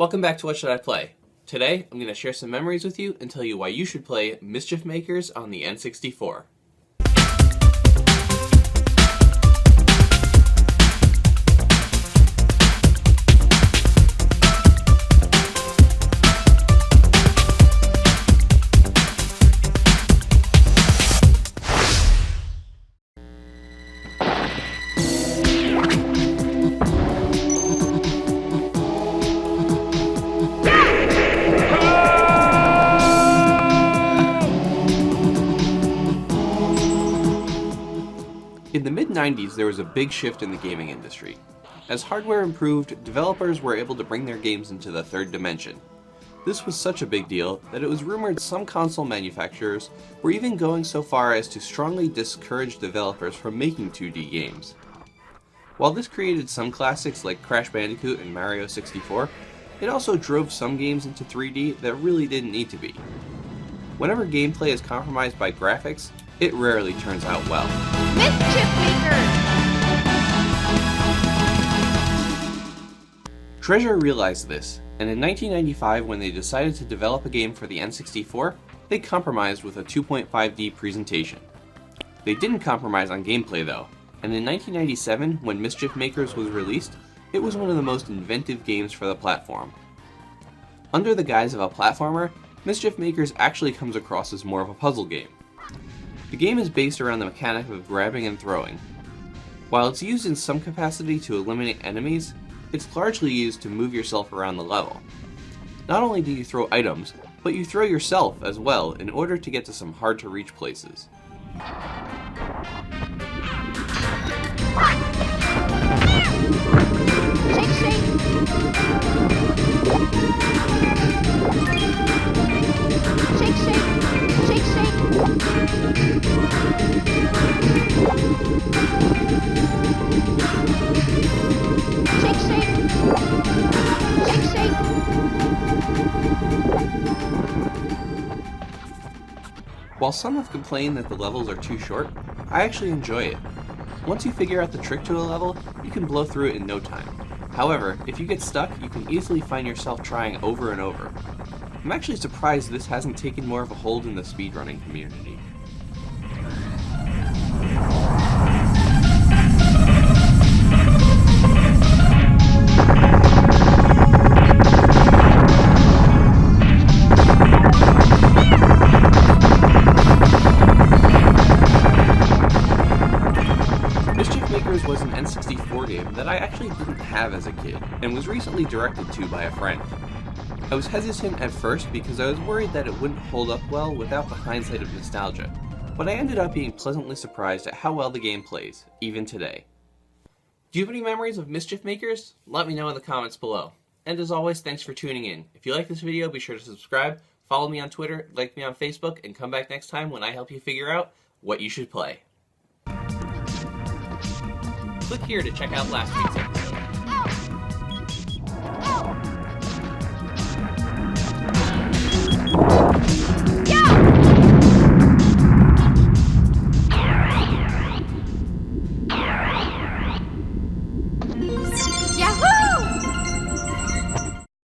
Welcome back to What Should I Play? Today, I'm going to share some memories with you and tell you why you should play Mischief Makers on the N64. In the mid-90s, there was a big shift in the gaming industry. As hardware improved, developers were able to bring their games into the third dimension. This was such a big deal that it was rumored some console manufacturers were even going so far as to strongly discourage developers from making 2D games. While this created some classics like Crash Bandicoot and Mario 64, it also drove some games into 3D that really didn't need to be. Whenever gameplay is compromised by graphics, it rarely turns out well. Mischief Makers! Treasure realized this, and in 1995 when they decided to develop a game for the N64, they compromised with a 2.5D presentation. They didn't compromise on gameplay though, and in 1997 when Mischief Makers was released, it was one of the most inventive games for the platform. Under the guise of a platformer, Mischief Makers actually comes across as more of a puzzle game. The game is based around the mechanic of grabbing and throwing. While it's used in some capacity to eliminate enemies, it's largely used to move yourself around the level. Not only do you throw items, but you throw yourself as well in order to get to some hard to reach places. Shake, shake! Shake, shake! Shake, shake! Shake, shake! Shake, shake! While some have complained that the levels are too short, I actually enjoy it. Once you figure out the trick to a level, you can blow through it in no time. However, if you get stuck, you can easily find yourself trying over and over. I'm actually surprised this hasn't taken more of a hold in the speedrunning community. Mischief Makers was an N64 game that I actually didn't have as a kid, and was recently directed to by a friend. I was hesitant at first because I was worried that it wouldn't hold up well without the hindsight of nostalgia, but I ended up being pleasantly surprised at how well the game plays, even today. Do you have any memories of Mischief Makers? Let me know in the comments below. And as always, thanks for tuning in. If you like this video, be sure to subscribe, follow me on Twitter, like me on Facebook, and come back next time when I help you figure out what you should play. Click here to check out last week's episode. Ow!